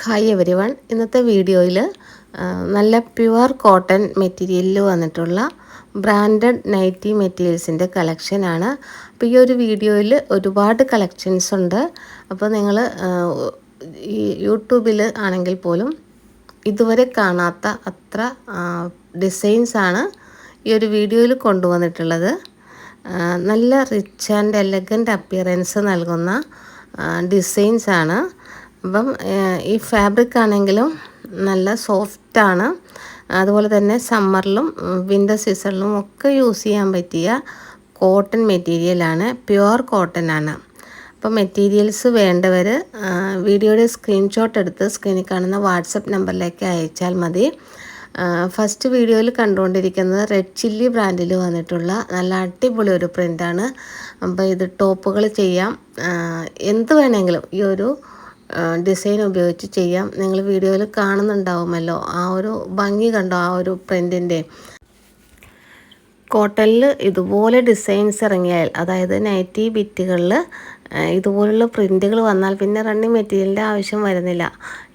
Hi every one. ഇന്നത്തെ വീഡിയോയിൽ നല്ല പ്യുവർ കോട്ടൺ മെറ്റീരിയലിൽ വന്നിട്ടുള്ള ബ്രാൻഡഡ് നൈറ്റി മെറ്റീരിയൽസിൻ്റെ കളക്ഷനാണ്. അപ്പോൾ ഈ ഒരു വീഡിയോയിൽ ഒരുപാട് കളക്ഷൻസ് ഉണ്ട്. അപ്പോൾ നിങ്ങൾ ഈ യൂട്യൂബിൽ ആണെങ്കിൽ പോലും ഇതുവരെ കാണാത്ത അത്ര ഡിസൈൻസാണ് ഈ ഒരു വീഡിയോയിൽ കൊണ്ടുവന്നിട്ടുള്ളത്. നല്ല റിച്ച് ആൻഡ് എലഗൻറ്റ് അപ്പിയറൻസ് നൽകുന്ന ഡിസൈൻസാണ്. അപ്പം ഈ ഫാബ്രിക് ആണെങ്കിലും നല്ല സോഫ്റ്റാണ്. അതുപോലെ തന്നെ സമ്മറിലും വിൻ്റർ സീസണിലും ഒക്കെ യൂസ് ചെയ്യാൻ പറ്റിയ കോട്ടൺ മെറ്റീരിയലാണ്, പ്യുവർ കോട്ടൺ ആണ്. അപ്പോൾ മെറ്റീരിയൽസ് വേണ്ടവർ വീഡിയോയുടെ സ്ക്രീൻഷോട്ട് എടുത്ത് സ്ക്രീനിൽ കാണുന്ന വാട്സപ്പ് നമ്പറിലേക്ക് അയച്ചാൽ മതി. ഫസ്റ്റ് വീഡിയോയിൽ കണ്ടുകൊണ്ടിരിക്കുന്നത് റെഡ് ചില്ലി ബ്രാൻഡിൽ വന്നിട്ടുള്ള നല്ല അടിപൊളി ഒരു പ്രിൻ്റാണ്. അപ്പോൾ ഇത് ടോപ്പുകൾ ചെയ്യാം, എന്ത് വേണമെങ്കിലും ഈ ഒരു ഡിസൈൻ ഉപയോഗിച്ച് ചെയ്യാം. നിങ്ങൾ വീഡിയോയിൽ കാണുന്നുണ്ടാവുമല്ലോ, ആ ഒരു ഭംഗി കണ്ടോ, ആ ഒരു പ്രിൻറ്റിൻ്റെ. കോട്ടണിൽ ഇതുപോലെ ഡിസൈൻസ് ഇറങ്ങിയാൽ, അതായത് നൈറ്റി ബിറ്റുകളിൽ ഇതുപോലുള്ള പ്രിൻറ്റുകൾ വന്നാൽ പിന്നെ റണ്ണിങ് മെറ്റീരിയലിൻ്റെ ആവശ്യം വരുന്നില്ല.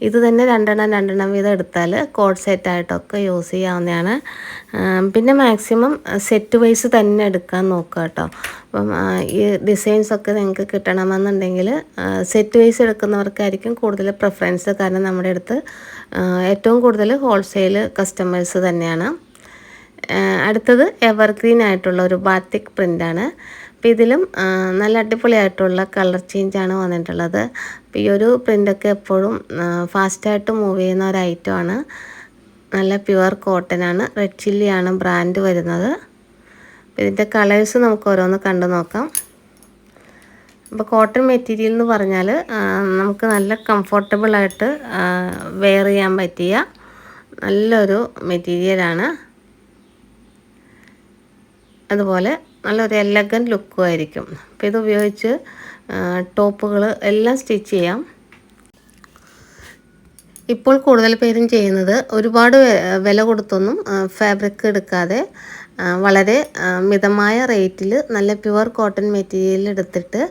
ഇത് തന്നെ രണ്ടെണ്ണം വീതം എടുത്താൽ കോഡ് സെറ്റായിട്ടൊക്കെ യൂസ് ചെയ്യാവുന്നതാണ്. പിന്നെ മാക്സിമം സെറ്റ് വൈസ് തന്നെ എടുക്കാൻ നോക്കുക കേട്ടോ. അപ്പം ഈ ഡിസൈൻസൊക്കെ നിങ്ങൾക്ക് കിട്ടണമെന്നുണ്ടെങ്കിൽ സെറ്റ് വൈസ് എടുക്കുന്നവർക്കായിരിക്കും കൂടുതൽ പ്രിഫറൻസ്. കാരണം നമ്മുടെ അടുത്ത് ഏറ്റവും കൂടുതൽ ഹോൾസെയിൽ കസ്റ്റമേഴ്സ് തന്നെയാണ്. അടുത്തത് എവർഗ്രീൻ ആയിട്ടുള്ള ഒരു ബാത്തിക് പ്രിൻ്റാണ്. അപ്പോൾ ഇതിലും നല്ല അടിപൊളിയായിട്ടുള്ള കളർ ചേഞ്ചാണ് വന്നിട്ടുള്ളത്. അപ്പോൾ ഈ ഒരു പ്രിൻ്റൊക്കെ എപ്പോഴും ഫാസ്റ്റായിട്ട് മൂവ് ചെയ്യുന്ന ഒരു ഐറ്റമാണ്. നല്ല പ്യുവർ കോട്ടൺ ആണ്. റെഡ് ചില്ലിയാണ് ബ്രാൻഡ് വരുന്നത്. ഇതിൻ്റെ കളേഴ്സ് നമുക്ക് ഓരോന്ന് കണ്ടു നോക്കാം. അപ്പോൾ കോട്ടൺ മെറ്റീരിയൽ എന്ന് പറഞ്ഞാൽ നമുക്ക് നല്ല കംഫർട്ടബിളായിട്ട് വെയർ ചെയ്യാൻ പറ്റിയ നല്ലൊരു മെറ്റീരിയലാണ്. അതുപോലെ നല്ലൊരു എലഗൻറ്റ് ലുക്കും ആയിരിക്കും. അപ്പോൾ ഇത് ഉപയോഗിച്ച് ടോപ്പുകൾ എല്ലാം സ്റ്റിച്ച് ചെയ്യാം. ഇപ്പോൾ കൂടുതൽ പേരും ചെയ്യുന്നത് ഒരുപാട് വില കൊടുത്തൊന്നും ഫാബ്രിക് എടുക്കാതെ വളരെ മിതമായ റേറ്റിൽ നല്ല പ്യുവർ കോട്ടൺ മെറ്റീരിയൽ എടുത്തിട്ട്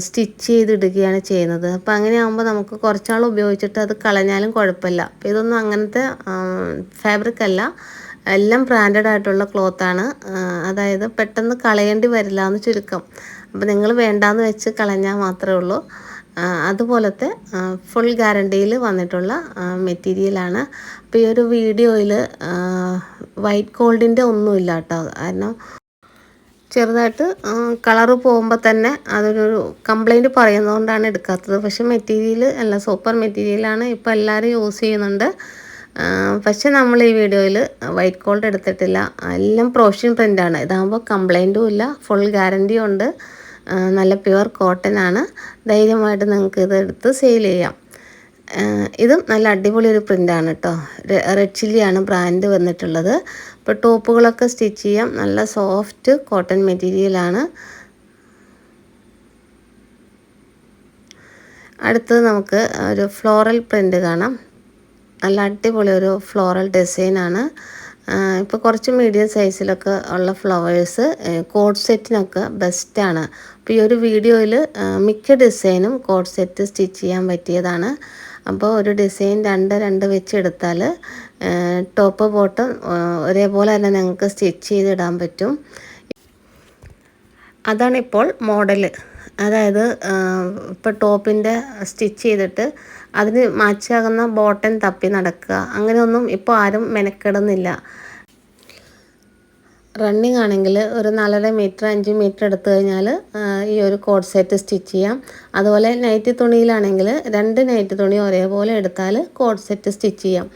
സ്റ്റിച്ച് ചെയ്തിടുകയാണ് ചെയ്യുന്നത്. അപ്പോൾ അങ്ങനെ ആകുമ്പോൾ നമുക്ക് കുറച്ചാൾ ഉപയോഗിച്ചിട്ട് അത് കളഞ്ഞാലും കുഴപ്പമില്ല. അപ്പോൾ ഇതൊന്നും അങ്ങനത്തെ ഫാബ്രിക് അല്ല, എല്ലാം ബ്രാൻഡഡ് ആയിട്ടുള്ള ക്ലോത്താണ്. അതായത് പെട്ടെന്ന് കളയേണ്ടി വരില്ല എന്ന് ചുരുക്കം. അപ്പോൾ നിങ്ങൾ വേണ്ടാന്ന് വെച്ച് കളഞ്ഞാൽ മാത്രമേ ഉള്ളൂ. അതുപോലത്തെ ഫുൾ ഗ്യാരണ്ടിയിൽ വന്നിട്ടുള്ള മെറ്റീരിയലാണ്. അപ്പോൾ ഈ ഒരു വീഡിയോയിൽ വൈറ്റ് ഗോൾഡിൻ്റെ ഒന്നുമില്ല കേട്ടോ. കാരണം ചെറുതായിട്ട് കളറ് പോകുമ്പോൾ തന്നെ അതൊരു കംപ്ലൈൻറ്റ് പറയുന്നതുകൊണ്ടാണ് എടുക്കാത്തത്. പക്ഷേ മെറ്റീരിയൽ അല്ല, സൂപ്പർ മെറ്റീരിയലാണ്, ഇപ്പോൾ എല്ലാവരും യൂസ് ചെയ്യുന്നുണ്ട്. പക്ഷെ നമ്മൾ ഈ വീഡിയോയിൽ വൈറ്റ് ഗോൾഡ് എടുത്തിട്ടില്ല, എല്ലാം പ്രോഷ്യൻ പ്രിൻ്റാണ്. ഇതാകുമ്പോൾ കംപ്ലൈൻറ്റും ഇല്ല, ഫുൾ ഗ്യാരണ്ടിയും ഉണ്ട്. നല്ല പ്യുവർ കോട്ടൺ ആണ്. ധൈര്യമായിട്ട് നിങ്ങൾക്ക് ഇത് എടുത്ത് സെയിൽ ചെയ്യാം. ഇതും നല്ല അടിപൊളി ഒരു പ്രിൻ്റാണ് കേട്ടോ. റെഡ് ചില്ലിയാണ് ബ്രാൻഡ് വന്നിട്ടുള്ളത്. ഇപ്പോൾ ടോപ്പുകളൊക്കെ സ്റ്റിച്ച് ചെയ്യാം. നല്ല സോഫ്റ്റ് കോട്ടൺ മെറ്റീരിയലാണ്. അടുത്തത് നമുക്ക് ഒരു ഫ്ലോറൽ പ്രിൻ്റ് കാണാം. നല്ല അടിപൊളി ഒരു ഫ്ലോറൽ ഡിസൈനാണ്. ഇപ്പോൾ കുറച്ച് മീഡിയം സൈസിലൊക്കെ ഉള്ള ഫ്ലവേഴ്സ് കോഡ് സെറ്റിനൊക്കെ ബെസ്റ്റാണ്. അപ്പോൾ ഈ ഒരു വീഡിയോയിൽ മിക്ക ഡിസൈനും കോഡ് സെറ്റ് സ്റ്റിച്ച് ചെയ്യാൻ പറ്റിയതാണ്. അപ്പോൾ ഒരു ഡിസൈൻ രണ്ട് വെച്ചെടുത്താൽ ടോപ്പ് ബോട്ടം ഒരേപോലെ തന്നെ നിങ്ങൾക്ക് സ്റ്റിച്ച് ചെയ്തിടാൻ പറ്റും. അതാണിപ്പോൾ മോഡൽ. അതായത് ഇപ്പോൾ ടോപ്പിൻ്റെ സ്റ്റിച്ച് ചെയ്തിട്ട് അതിന് മാച്ചാകുന്ന ബോട്ടം തപ്പി നടക്കുക, അങ്ങനെയൊന്നും ഇപ്പോൾ ആരും മെനക്കെടുന്നില്ല. റണ്ണിങ് ആണെങ്കിൽ ഒരു 4.5 മീറ്റർ 5 മീറ്റർ എടുത്തു കഴിഞ്ഞാൽ ഈ ഒരു കോഡ് സെറ്റ് സ്റ്റിച്ച് ചെയ്യാം. അതുപോലെ നൈറ്റി തുണിയിലാണെങ്കിൽ 2 നൈറ്റി തുണി ഒരേപോലെ എടുത്താൽ കോഡ് സെറ്റ് സ്റ്റിച്ച് ചെയ്യാം.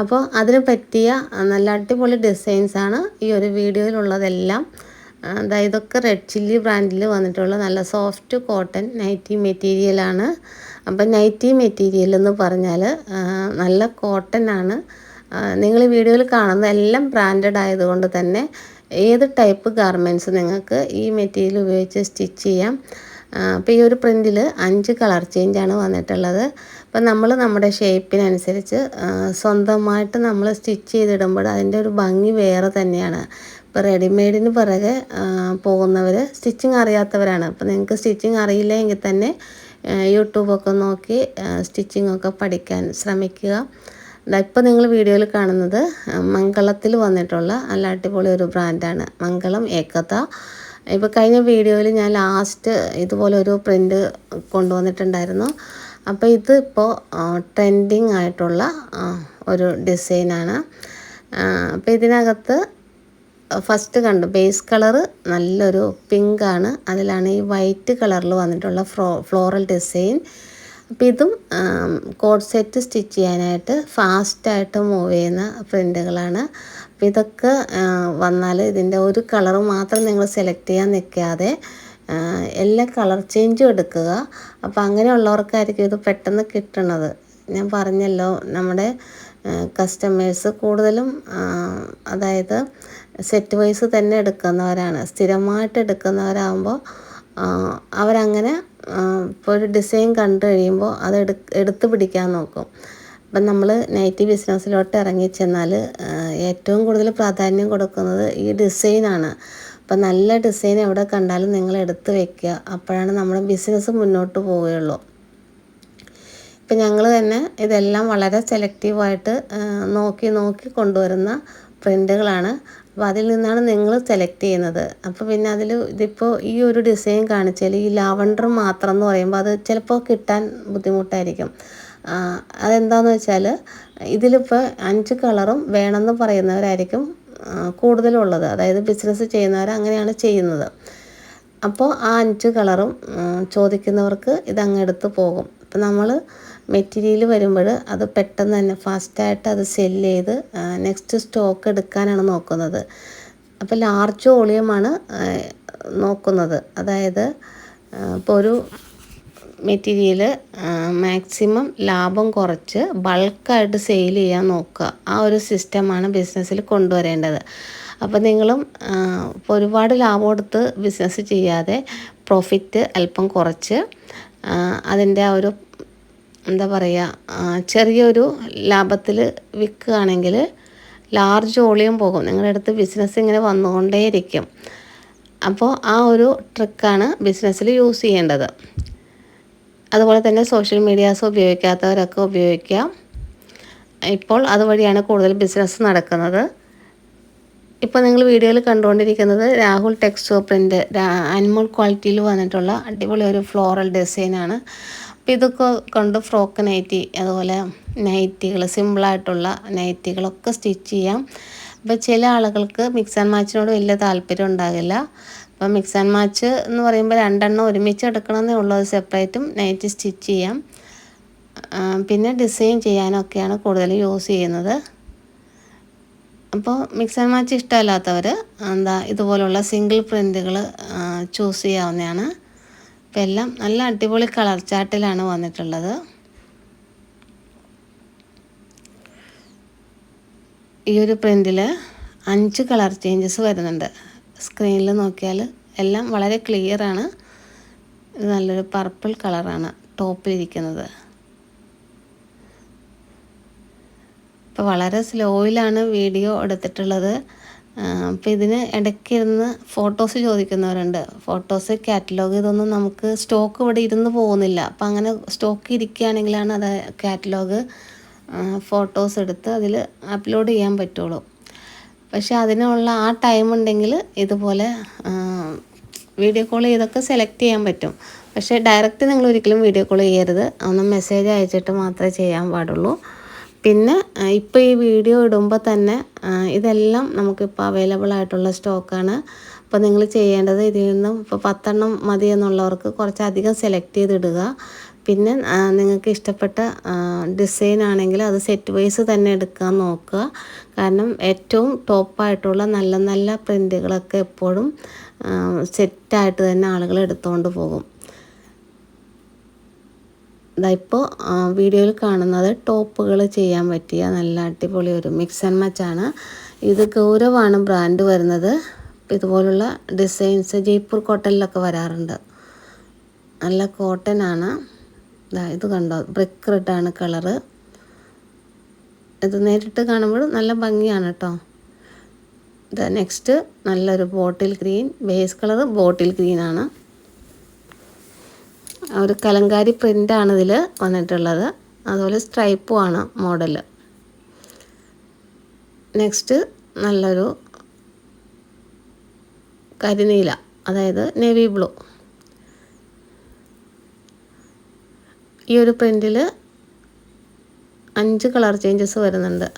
അപ്പോൾ അതിന് പറ്റിയ നല്ല അടിപൊളി ഡിസൈൻസാണ് ഈ ഒരു വീഡിയോയിലുള്ളതെല്ലാം. അതായത് ഇതൊക്കെ റെഡ് ചില്ലി ബ്രാൻഡിൽ വന്നിട്ടുള്ള നല്ല സോഫ്റ്റ് കോട്ടൺ നൈറ്റി മെറ്റീരിയലാണ്. അപ്പം നൈറ്റി മെറ്റീരിയൽ എന്ന് പറഞ്ഞാൽ നല്ല കോട്ടൺ ആണ്. നിങ്ങൾ ഈ വീഡിയോയിൽ കാണുന്ന എല്ലാം ബ്രാൻഡഡ് ആയതുകൊണ്ട് തന്നെ ഏത് ടൈപ്പ് ഗാർമെൻറ്റ്സ് നിങ്ങൾക്ക് ഈ മെറ്റീരിയൽ ഉപയോഗിച്ച് സ്റ്റിച്ച് ചെയ്യാം. അപ്പോൾ ഈ ഒരു പ്രിൻറ്റിൽ 5 കളർ ചേഞ്ചാണ് വന്നിട്ടുള്ളത്. അപ്പോൾ നമ്മൾ നമ്മുടെ ഷേപ്പിനനുസരിച്ച് സ്വന്തമായിട്ട് നമ്മൾ സ്റ്റിച്ച് ചെയ്തിടുമ്പോൾ അതിൻ്റെ ഒരു ഭംഗി വേറെ തന്നെയാണ്. ഇപ്പോൾ റെഡിമെയ്ഡിന് പിറകെ പോകുന്നവർ സ്റ്റിച്ചിങ് അറിയാത്തവരാണ്. അപ്പോൾ നിങ്ങൾക്ക് സ്റ്റിച്ചിങ് അറിയില്ല എങ്കിൽ തന്നെ യൂട്യൂബൊക്കെ നോക്കി സ്റ്റിച്ചിങ്ങൊക്കെ പഠിക്കാൻ ശ്രമിക്കുക. ഇപ്പോൾ നിങ്ങൾ വീഡിയോയിൽ കാണുന്നത് മംഗളത്തിൽ വന്നിട്ടുള്ള നല്ല അടിപൊളി ഒരു ബ്രാൻഡാണ് മംഗളം ഏകത. ഇപ്പോൾ കഴിഞ്ഞ വീഡിയോയിൽ ഞാൻ ലാസ്റ്റ് ഇതുപോലെ ഒരു പ്രിൻ്റ് കൊണ്ടുവന്നിട്ടുണ്ടായിരുന്നു. അപ്പോൾ ഇതിപ്പോൾ ട്രെൻഡിങ് ആയിട്ടുള്ള ഒരു ഡിസൈനാണ്. അപ്പോൾ ഇതിനകത്ത് ഫസ്റ്റ് കണ്ടു ബേസ് കളറ് നല്ലൊരു പിങ്കാണ്, അതിലാണ് ഈ വൈറ്റ് കളറിൽ വന്നിട്ടുള്ള ഫ്ലോറൽ ഡിസൈൻ. അപ്പോൾ ഇതും കോഡ് സെറ്റ് സ്റ്റിച്ച് ചെയ്യാനായിട്ട് ഫാസ്റ്റായിട്ട് മൂവ് ചെയ്യുന്ന പ്രിൻ്റുകളാണ്. അപ്പോൾ ഇതൊക്കെ വന്നാൽ ഇതിൻ്റെ ഒരു കളറ് മാത്രം നിങ്ങൾ സെലക്ട് ചെയ്യാൻ നിൽക്കാതെ എല്ലാ കളർ ചേഞ്ചും എടുക്കുക. അപ്പോൾ അങ്ങനെയുള്ളവർക്കായിരിക്കും ഇത് പെട്ടെന്ന് കിട്ടണത്. ഞാൻ പറഞ്ഞല്ലോ, നമ്മുടെ കസ്റ്റമേഴ്സ് കൂടുതലും അതായത് സെറ്റ് വൈസ് തന്നെ എടുക്കുന്നവരാണ്. സ്ഥിരമായിട്ട് എടുക്കുന്നവരാകുമ്പോൾ അവരങ്ങനെ ഇപ്പോൾ ഒരു ഡിസൈൻ കണ്ടു കഴിയുമ്പോൾ അത് എടുത്ത് പിടിക്കാൻ നോക്കും. അപ്പം നമ്മൾ നൈറ്റി ബിസിനസ്സിലോട്ട് ഇറങ്ങിച്ചെന്നാൽ ഏറ്റവും കൂടുതൽ പ്രാധാന്യം കൊടുക്കുന്നത് ഈ ഡിസൈനാണ്. അപ്പം നല്ല ഡിസൈൻ എവിടെ കണ്ടാലും നിങ്ങൾ എടുത്ത് വയ്ക്കുക. അപ്പോഴാണ് നമ്മുടെ ബിസിനസ് മുന്നോട്ട് പോവുകയുള്ളൂ. ഇപ്പം ഞങ്ങൾ തന്നെ ഇതെല്ലാം വളരെ സെലക്റ്റീവായിട്ട് നോക്കി കൊണ്ടുവരുന്ന പ്രിൻ്റുകളാണ്. അപ്പോൾ അതിൽ നിന്നാണ് നിങ്ങൾ സെലക്ട് ചെയ്യുന്നത്. അപ്പോൾ പിന്നെ ഇതിപ്പോൾ ഈ ഒരു ഡിസൈൻ കാണിച്ചാൽ ഈ ലാവണ്ടർ മാത്രം എന്ന് പറയുമ്പോൾ അത് ചിലപ്പോൾ കിട്ടാൻ ബുദ്ധിമുട്ടായിരിക്കും. അതെന്താണെന്ന് വെച്ചാൽ ഇതിലിപ്പോൾ 5 കളറും വേണമെന്ന് പറയുന്നവരായിരിക്കും കൂടുതലുള്ളത്. അതായത് ബിസിനസ് ചെയ്യുന്നവർ അങ്ങനെയാണ് ചെയ്യുന്നത്. അപ്പോൾ ആ 5 കളറും ചോദിക്കുന്നവർക്ക് ഇതങ്ങ് എടുത്ത് പോകും. അപ്പോൾ നമ്മൾ മെറ്റീരിയൽ വരുമ്പോൾ അത് പെട്ടെന്ന് തന്നെ ഫാസ്റ്റായിട്ട് അത് സെല്ല് ചെയ്ത് നെക്സ്റ്റ് സ്റ്റോക്ക് എടുക്കാനാണ് നോക്കുന്നത്. അപ്പോൾ ലാർജ് വോളിയമാണ് നോക്കുന്നത്. അതായത് ഇപ്പോൾ ഒരു മെറ്റീരിയൽ മാക്സിമം ലാഭം കുറച്ച് ബൾക്കായിട്ട് സെയിൽ ചെയ്യാൻ നോക്കുക. ആ ഒരു സിസ്റ്റമാണ് ബിസിനസ്സിൽ കൊണ്ടുവരേണ്ടത്. അപ്പോൾ നിങ്ങളും ഇപ്പോൾ ഒരുപാട് ലാഭം എടുത്ത് ബിസിനസ് ചെയ്യാതെ പ്രോഫിറ്റ് അല്പം കുറച്ച് അതിൻ്റെ ആ ഒരു എന്താ പറയുക ചെറിയൊരു ലാഭത്തിൽ വിൽക്കുകയാണെങ്കിൽ ലാർജ് വോളിയം പോകും. നിങ്ങളുടെ അടുത്ത് ബിസിനസ് ഇങ്ങനെ വന്നുകൊണ്ടേയിരിക്കും. അപ്പോൾ ആ ഒരു ട്രിക്കാണ് ബിസിനസ്സിൽ യൂസ് ചെയ്യേണ്ടത്. അതുപോലെ തന്നെ സോഷ്യൽ മീഡിയാസ് ഉപയോഗിക്കാത്തവരൊക്കെ ഉപയോഗിക്കുക. ഇപ്പോൾ അതുവഴിയാണ് കൂടുതൽ ബിസിനസ് നടക്കുന്നത്. ഇപ്പോൾ നിങ്ങൾ വീഡിയോയിൽ കണ്ടുകൊണ്ടിരിക്കുന്നത് രാഹുൽ ടെക്സ്റ്റോ പ്രിൻ്റ് അനിമൽ ക്വാളിറ്റിയിൽ വന്നിട്ടുള്ള അടിപൊളി ഒരു ഫ്ലോറൽ ഡിസൈനാണ്. അപ്പോൾ ഇതൊക്കെ കൊണ്ട് ഫ്രോക്ക് നൈറ്റി, അതുപോലെ നൈറ്റികൾ, സിമ്പിളായിട്ടുള്ള നൈറ്റികളൊക്കെ സ്റ്റിച്ച് ചെയ്യാം. അപ്പോൾ ചില ആളുകൾക്ക് മിക്സ് ആൻഡ് മാച്ചിനോട് വലിയ താല്പര്യം ഉണ്ടാകില്ല. അപ്പോൾ മിക്സ് ആൻഡ് മാച്ച് എന്ന് പറയുമ്പോൾ 2 എണ്ണം ഒരുമിച്ച് എടുക്കണമെന്നേ ഉള്ളൂ. അത് സെപ്പറേറ്റും നൈറ്റി സ്റ്റിച്ച് ചെയ്യാം. പിന്നെ ഡിസൈൻ ചെയ്യാനൊക്കെയാണ് കൂടുതൽ യൂസ് ചെയ്യുന്നത്. അപ്പോൾ മിക്സ് ആൻഡ് മാച്ച് ഇഷ്ടമല്ലാത്തവർ ഇതുപോലുള്ള സിംഗിൾ പ്രിൻ്റുകൾ ചൂസ് ചെയ്യാവുന്നതാണ്. അപ്പോൾ എല്ലാം നല്ല അടിപൊളി കളർ ചാർട്ടിലാണ് വന്നിട്ടുള്ളത്. ഈ ഒരു പ്രിൻ്റിൽ 5 കളർ ചേഞ്ചസ് വരുന്നുണ്ട്. സ്ക്രീനിൽ നോക്കിയാൽ എല്ലാം വളരെ ക്ലിയറാണ്. ഇത് നല്ലൊരു പർപ്പിൾ കളറാണ് ടോപ്പിലിരിക്കുന്നത്. ഇപ്പോൾ വളരെ സ്ലോയിലാണ് വീഡിയോ എടുത്തിട്ടുള്ളത്. അപ്പോൾ ഇതിന് ഇടയ്ക്കിരുന്ന് ഫോട്ടോസ് ചോദിക്കുന്നവരുണ്ട്. ഫോട്ടോസ്, കാറ്റലോഗ്, ഇതൊന്നും നമുക്ക് സ്റ്റോക്ക് ഇവിടെ ഇരുന്ന് പോകുന്നില്ല. അപ്പോൾ അങ്ങനെ സ്റ്റോക്ക് ഇരിക്കുകയാണെങ്കിലാണ് അത് കാറ്റലോഗ് ഫോട്ടോസ് എടുത്ത് അതിൽ അപ്ലോഡ് ചെയ്യാൻ പറ്റുള്ളൂ. പക്ഷേ അതിനുള്ള ആ ടൈം ഉണ്ടെങ്കിൽ ഇതുപോലെ വീഡിയോ കോൾ ചെയ്തൊക്കെ സെലക്ട് ചെയ്യാൻ പറ്റും. പക്ഷേ ഡയറക്റ്റ് നിങ്ങൾ ഒരിക്കലും വീഡിയോ കോൾ ചെയ്യരുത്. ഒന്ന് മെസ്സേജ് അയച്ചിട്ട് മാത്രമേ ചെയ്യാൻ പാടുള്ളൂ. പിന്നെ ഇപ്പോൾ ഈ വീഡിയോ ഇടുമ്പോൾ തന്നെ ഇതെല്ലാം നമുക്കിപ്പോൾ അവൈലബിൾ ആയിട്ടുള്ള സ്റ്റോക്കാണ്. അപ്പോൾ നിങ്ങൾ ചെയ്യേണ്ടത് ഇതിൽ നിന്നും ഇപ്പോൾ 10 എണ്ണം മതി എന്നുള്ളവർക്ക് കുറച്ചധികം സെലക്ട് ചെയ്തിടുക. പിന്നെ നിങ്ങൾക്ക് ഇഷ്ടപ്പെട്ട ഡിസൈൻ ആണെങ്കിൽ അത് സെറ്റ് വൈസ് തന്നെ എടുക്കാൻ നോക്കുക. കാരണം ഏറ്റവും ടോപ്പായിട്ടുള്ള നല്ല നല്ല പ്രിൻ്റുകളൊക്കെ എപ്പോഴും സെറ്റായിട്ട് തന്നെ ആളുകൾ എടുത്തുകൊണ്ട് പോകും. ഇപ്പോൾ വീഡിയോയിൽ കാണുന്നത് ടോപ്പുകൾ ചെയ്യാൻ പറ്റിയ നല്ല അടിപൊളി ഒരു മിക്സ് ആൻഡ് മാച്ചാണ്. ഇത് ഗൗരവാണ് ബ്രാൻഡ് വരുന്നത്. ഇതുപോലുള്ള ഡിസൈൻസ് ജയ്പൂർ കോട്ടണിലൊക്കെ വരാറുണ്ട്. നല്ല കോട്ടൺ ആണ്. ഇത് കണ്ടോ, ബ്രിക്ക് റെഡാണ് കളറ്. ഇത് നേരിട്ട് കാണുമ്പോൾ നല്ല ഭംഗിയാണ് കേട്ടോ. നെക്സ്റ്റ് നല്ലൊരു ബോട്ടിൽ ഗ്രീൻ, ബേസ് കളറ് ബോട്ടിൽ ഗ്രീനാണ്. ഒരു കലങ്കാരി പ്രിൻ്റാണ് ഇതിൽ വന്നിട്ടുള്ളത്. അതുപോലെ സ്ട്രൈപ്പുമാണ് മോഡൽ. നെക്സ്റ്റ് നല്ലൊരു കരിനീല, അതായത് നേവി ബ്ലൂ. ഈ ഒരു പ്രിൻറ്റിൽ 5 കളർ ചേഞ്ചസ് വരുന്നുണ്ട്.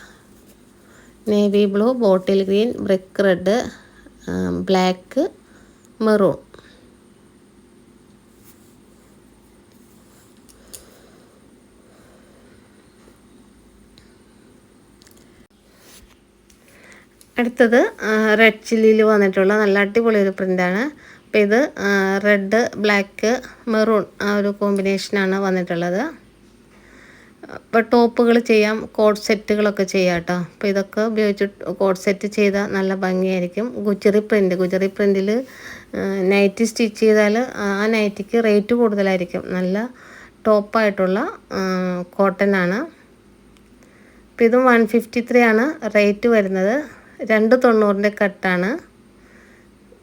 Navy blue, bottle green, brick red, black, maroon. അടുത്തത് റെഡ് ചില്ലിയിൽ വന്നിട്ടുള്ള നല്ല അടിപൊളി ഒരു പ്രിൻ്റാണ്. അപ്പോൾ ഇത് റെഡ്, ബ്ലാക്ക്, മെറൂൺ ആ ഒരു കോമ്പിനേഷനാണ് വന്നിട്ടുള്ളത്. ഇപ്പോൾ ടോപ്പുകൾ ചെയ്യാം, കോഡ് സെറ്റുകളൊക്കെ ചെയ്യാം കേട്ടോ. അപ്പോൾ ഇതൊക്കെ ഉപയോഗിച്ച് കോഡ് സെറ്റ് ചെയ്താൽ നല്ല ഭംഗിയായിരിക്കും. ഗുജറി പ്രിൻറ്റിൽ നൈറ്റി സ്റ്റിച്ച് ചെയ്താൽ ആ നൈറ്റിക്ക് റേറ്റ് കൂടുതലായിരിക്കും. നല്ല ടോപ്പായിട്ടുള്ള കോട്ടനാണ്. അപ്പോൾ ഇതും 153 ആണ് റേറ്റ് വരുന്നത്. 290 കട്ടാണ്.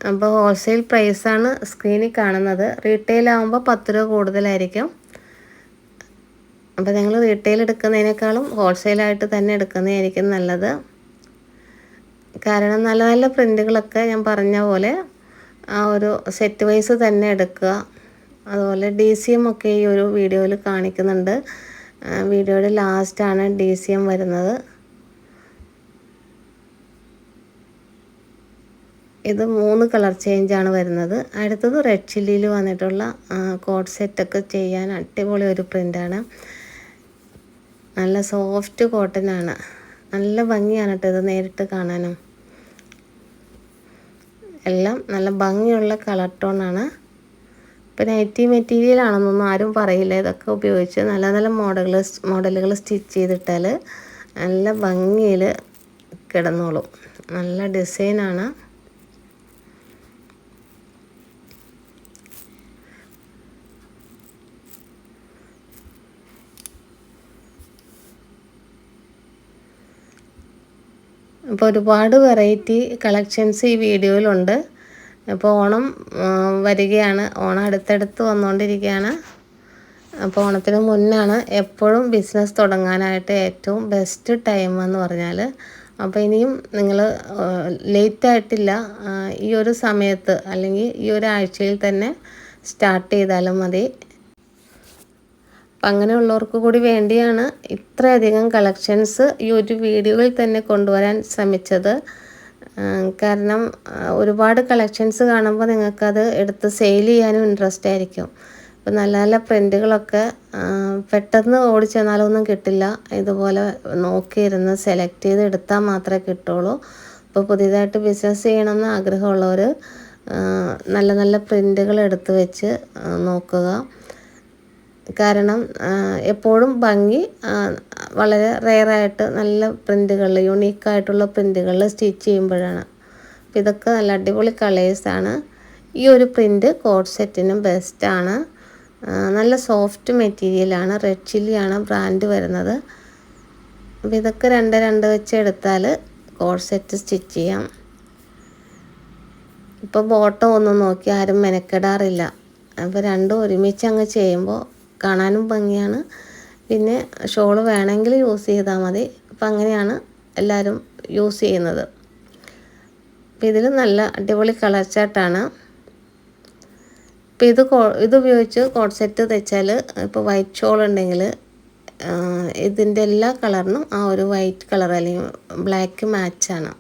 അപ്പോൾ ഹോൾസെയിൽ പ്രൈസാണ് സ്ക്രീനിൽ കാണുന്നത്. റീറ്റെയിൽ ആകുമ്പോൾ 10 രൂപ കൂടുതലായിരിക്കും. അപ്പോൾ നിങ്ങൾ റീറ്റെയിൽ എടുക്കുന്നതിനേക്കാളും ഹോൾസെയിലായിട്ട് തന്നെ എടുക്കുന്നതായിരിക്കും നല്ലത്. കാരണം നല്ല നല്ല പ്രിൻ്റുകളൊക്കെ ഞാൻ പറഞ്ഞ പോലെ ആ ഒരു സെറ്റ് വൈസ് തന്നെ എടുക്കുക. അതുപോലെ DCM ഒക്കെ ഈ ഒരു വീഡിയോയിൽ കാണിക്കുന്നുണ്ട്. വീഡിയോയുടെ ലാസ്റ്റാണ് DCM വരുന്നത്. ഇത് 3 കളർ ചേഞ്ചാണ് വരുന്നത്. അടുത്തത് റെഡ് ചില്ലിയിൽ വന്നിട്ടുള്ള കോഡ് സെറ്റൊക്കെ ചെയ്യാൻ അടിപൊളി ഒരു പ്രിൻ്റാണ്. നല്ല സോഫ്റ്റ് കോട്ടനാണ്. നല്ല ഭംഗിയാണ് കേട്ടോ ഇത് നേരിട്ട് കാണാനും. എല്ലാം നല്ല ഭംഗിയുള്ള കളർ ടോണാണ്. ഇപ്പോൾ നൈറ്റി മെറ്റീരിയൽ ആണെന്നൊന്നും ആരും പറയില്ല. ഇതൊക്കെ ഉപയോഗിച്ച് നല്ല നല്ല മോഡലുകൾ സ്റ്റിച്ച് ചെയ്തിട്ടാൽ നല്ല ഭംഗിയിൽ കിടന്നോളും. നല്ല ഡിസൈനാണ്. അപ്പോൾ ഒരുപാട് വെറൈറ്റി കളക്ഷൻസ് ഈ വീഡിയോയിലുണ്ട്. അപ്പോൾ ഓണം വരികയാണ്. ഓണം അടുത്തടുത്ത് വന്നുകൊണ്ടിരിക്കുകയാണ്. അപ്പോൾ ഓണത്തിന് മുന്നാണ് എപ്പോഴും ബിസിനസ് തുടങ്ങാനായിട്ട് ഏറ്റവും ബെസ്റ്റ് ടൈം എന്ന് പറഞ്ഞാൽ. അപ്പോൾ ഇനിയും നിങ്ങൾ ലേറ്റായിട്ടില്ല. ഈ ഒരു സമയത്ത് അല്ലെങ്കിൽ ഈ ഒരാഴ്ചയിൽ തന്നെ സ്റ്റാർട്ട് ചെയ്താലും മതി. അപ്പം അങ്ങനെയുള്ളവർക്ക് കൂടി വേണ്ടിയാണ് ഇത്രയധികം കളക്ഷൻസ് ഈ ഒരു വീഡിയോയിൽ തന്നെ കൊണ്ടുവരാൻ ശ്രമിച്ചത്. കാരണം ഒരുപാട് കളക്ഷൻസ് കാണുമ്പോൾ നിങ്ങൾക്കത് എടുത്ത് സെയിൽ ചെയ്യാനും ഇൻട്രസ്റ്റ് ആയിരിക്കും. അപ്പോൾ നല്ല നല്ല പ്രിൻ്റുകളൊക്കെ പെട്ടെന്ന് ഓടിച്ചെന്നാലൊന്നും കിട്ടില്ല. ഇതുപോലെ നോക്കിയിരുന്ന് സെലക്ട് ചെയ്ത് എടുത്താൽ മാത്രമേ കിട്ടുള്ളൂ. അപ്പോൾ പുതിയതായിട്ട് ബിസിനസ് ചെയ്യണമെന്ന് ആഗ്രഹമുള്ളവർ നല്ല നല്ല പ്രിൻ്റുകൾ എടുത്ത് വെച്ച് നോക്കുക. കാരണം എപ്പോഴും ഭംഗി വളരെ റെയറായിട്ട് നല്ല പ്രിൻ്റുകളിൽ യുണീക്കായിട്ടുള്ള പ്രിൻ്റുകളിൽ സ്റ്റിച്ച് ചെയ്യുമ്പോഴാണ്. അപ്പോൾ ഇതൊക്കെ നല്ല അടിപൊളി കളേഴ്സാണ്. ഈ ഒരു പ്രിൻ്റ് കോഡ് സെറ്റിനും ബെസ്റ്റാണ്. നല്ല സോഫ്റ്റ് മെറ്റീരിയലാണ്. റെഡ് ചില്ലിയാണ് ബ്രാൻഡ് വരുന്നത്. അപ്പോൾ ഇതൊക്കെ 2 വെച്ച് എടുത്താൽ കോഡ് സെറ്റ് സ്റ്റിച്ച് ചെയ്യാം. ഇപ്പോൾ ബോട്ടം ഒന്നും നോക്കി ആരും മെനക്കെടാറില്ല. അപ്പോൾ രണ്ടും ഒരുമിച്ച് അങ്ങ് ചെയ്യുമ്പോൾ കാണാനും ഭംഗിയാണ്. പിന്നെ ഷോള് വേണമെങ്കിൽ യൂസ് ചെയ്താൽ മതി. അപ്പം അങ്ങനെയാണ് എല്ലാവരും യൂസ് ചെയ്യുന്നത്. അപ്പോൾ ഇതിൽ നല്ല അടിപൊളി കളർ ചാർട്ടാണ്. ഇപ്പോൾ ഇത് ഉപയോഗിച്ച് കോഡ് സെറ്റ് തയ്ച്ചാൽ ഇപ്പോൾ വൈറ്റ് ഷോൾ ഉണ്ടെങ്കിൽ ഇതിൻ്റെ എല്ലാ കളറിനും ആ ഒരു വൈറ്റ് കളർ അല്ലെങ്കിൽ ബ്ലാക്ക് മാച്ചാണ്.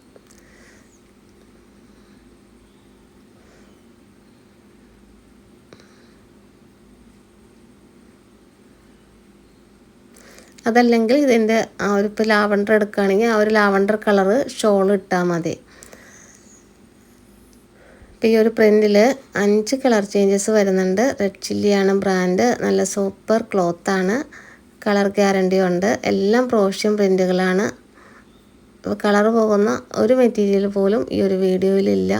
അതല്ലെങ്കിൽ ഇതിൻ്റെ ആ ഒരു ഇപ്പോൾ ലാവണ്ടർ എടുക്കുകയാണെങ്കിൽ ആ ഒരു ലാവണ്ടർ കളറ് ഷോൾ ഇട്ടാൽ മതി. ഇപ്പോൾ ഈ ഒരു പ്രിൻറ്റിൽ 5 കളർ ചേഞ്ചസ് വരുന്നുണ്ട്. റെഡ് ചില്ലിയാണ് ബ്രാൻഡ്. നല്ല സൂപ്പർ ക്ലോത്താണ്. കളർ ഗ്യാരണ്ടി ഉണ്ട്. എല്ലാം പ്രോഷ്യൻ പ്രിൻറ്റുകളാണ്. കളർ പോകുന്ന ഒരു മെറ്റീരിയൽ പോലും ഈ ഒരു വീഡിയോയിലില്ല.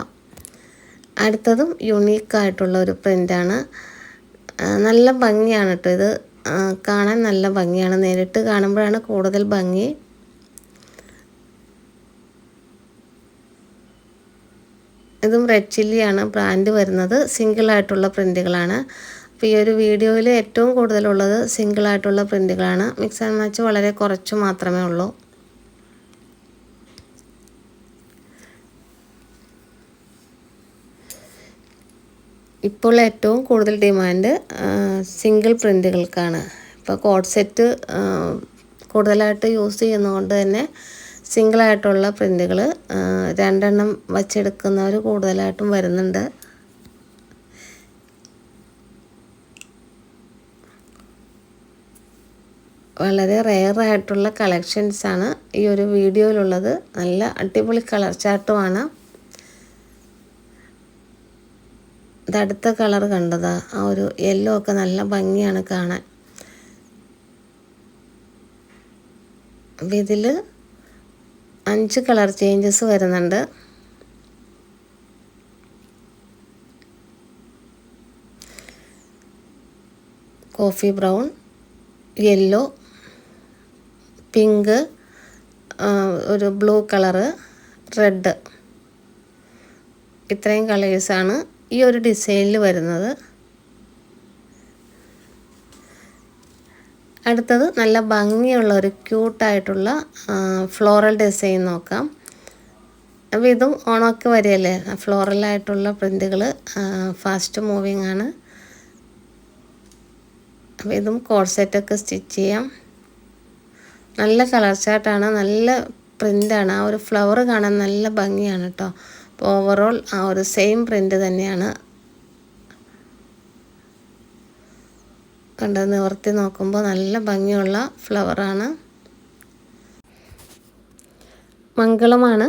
അടുത്തതും യുണീക്കായിട്ടുള്ള ഒരു പ്രിൻ്റാണ്. നല്ല ഭംഗിയാണ് കേട്ടോ ഇത്. കാണാൻ നല്ല ഭംഗിയാണ്. നേരിട്ട് കാണുമ്പോഴാണ് കൂടുതൽ ഭംഗി. ഇതും റെഡ് ചില്ലിയാണ് ബ്രാൻഡ് വരുന്നത്. സിംഗിളായിട്ടുള്ള പ്രിൻ്റുകളാണ്. അപ്പോൾ ഈ ഒരു വീഡിയോയിൽ ഏറ്റവും കൂടുതലുള്ളത് സിംഗിളായിട്ടുള്ള പ്രിൻറ്റുകളാണ്. മിക്സ് ആൻഡ് മാച്ച് വളരെ കുറച്ച് മാത്രമേ ഉള്ളൂ. ഇപ്പോൾ ഏറ്റവും കൂടുതൽ ഡിമാൻഡ് സിംഗിൾ പ്രിൻറ്റുകൾക്കാണ്. ഇപ്പോൾ കോഡ് സെറ്റ് കൂടുതലായിട്ട് യൂസ് ചെയ്യുന്നതുകൊണ്ട് തന്നെ സിംഗിളായിട്ടുള്ള പ്രിൻറ്റുകൾ 2 എണ്ണം വച്ചെടുക്കുന്നവർ കൂടുതലായിട്ടും വരുന്നുണ്ട്. വളരെ റെയറായിട്ടുള്ള കളക്ഷൻസാണ് ഈ ഒരു വീഡിയോയിലുള്ളത്. നല്ല അടിപൊളി കളർ ചാർട്ടുമാണ്. ഇതടുത്ത കളർ കണ്ടതാ, ആ ഒരു യെല്ലോ ഒക്കെ നല്ല ഭംഗിയാണ് കാണാൻ. അപ്പം ഇതിൽ 5 കളർ ചേഞ്ചസ് വരുന്നുണ്ട്. കോഫി ബ്രൗൺ, യെല്ലോ, പിങ്ക്, ഒരു ബ്ലൂ കളറ്, റെഡ്, ഇത്രയും കളേഴ്സാണ് ഈ ഒരു ഡിസൈനിൽ വരുന്നത്. അടുത്തത് നല്ല ഭംഗിയുള്ള ഒരു ക്യൂട്ടായിട്ടുള്ള ഫ്ലോറൽ ഡിസൈൻ നോക്കാം. അപ്പോൾ ഇതും ഓണമൊക്കെ വരികയല്ലേ, ഫ്ലോറലായിട്ടുള്ള പ്രിൻറ്റുകൾ ഫാസ്റ്റ് മൂവിങ് ആണ്. അപ്പോൾ ഇതും കോഡ് സെറ്റൊക്കെ സ്റ്റിച്ച് ചെയ്യാം. നല്ല കളർ ചാർട്ടാണ്, നല്ല പ്രിൻ്റാണ്. ആ ഒരു ഫ്ലവർ കാണാൻ നല്ല ഭംഗിയാണ് കേട്ടോ. അപ്പോൾ ഓവറോൾ ആ ഒരു സെയിം പ്രിൻ്റ് തന്നെയാണ്. കണ്ട് നിവർത്തി നോക്കുമ്പോൾ നല്ല ഭംഗിയുള്ള ഫ്ലവറാണ്. മംഗളമാണ്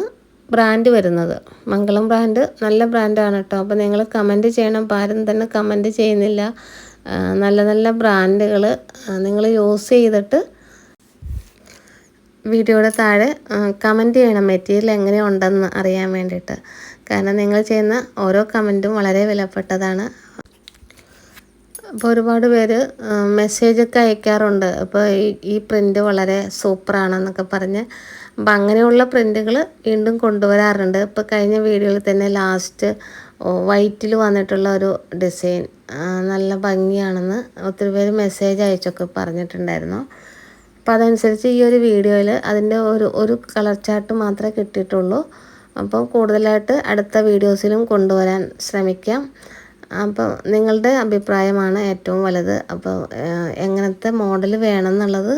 ബ്രാൻഡ് വരുന്നത്. മംഗളം ബ്രാൻഡ് നല്ല ബ്രാൻഡാണ് കേട്ടോ. അപ്പോൾ നിങ്ങൾ കമൻറ്റ് ചെയ്യണം. ആരും തന്നെ കമൻറ്റ് ചെയ്യുന്നില്ല. നല്ല നല്ല ബ്രാൻഡുകൾ നിങ്ങൾ യൂസ് ചെയ്തിട്ട് വീഡിയോയുടെ താഴെ കമൻറ്റ് ചെയ്യണം, മെറ്റീരിയൽ എങ്ങനെയുണ്ടെന്ന് അറിയാൻ വേണ്ടിയിട്ട്. കാരണം നിങ്ങൾ ചെയ്യുന്ന ഓരോ കമൻറ്റും വളരെ വിലപ്പെട്ടതാണ്. അപ്പോൾ ഒരുപാട് പേര് മെസ്സേജൊക്കെ അയക്കാറുണ്ട്, അപ്പോൾ ഈ പ്രിൻ്റ് വളരെ സൂപ്പറാണെന്നൊക്കെ പറഞ്ഞ്. അപ്പം അങ്ങനെയുള്ള പ്രിൻ്റുകൾ വീണ്ടും കൊണ്ടുവരാറുണ്ട്. ഇപ്പോൾ കഴിഞ്ഞ വീഡിയോയിൽ തന്നെ ലാസ്റ്റ് വൈറ്റിൽ വന്നിട്ടുള്ള ഒരു ഡിസൈൻ നല്ല ഭംഗിയാണെന്ന് ഒത്തിരി പേര് മെസ്സേജ് അയച്ചൊക്കെ പറഞ്ഞിട്ടുണ്ടായിരുന്നു. അപ്പോൾ അതനുസരിച്ച് ഈ ഒരു വീഡിയോയിൽ അതിൻ്റെ ഒരു കളർ ചാർട്ട് മാത്രമേ കിട്ടിയിട്ടുള്ളൂ. അപ്പോൾ കൂടുതലായിട്ട് അടുത്ത വീഡിയോസിലും കൊണ്ടുവരാൻ ശ്രമിക്കാം. അപ്പോൾ നിങ്ങളുടെ അഭിപ്രായമാണ് ഏറ്റവും വലുത്. അപ്പോൾ എങ്ങനത്തെ മോഡൽ വേണമെന്നുള്ളത്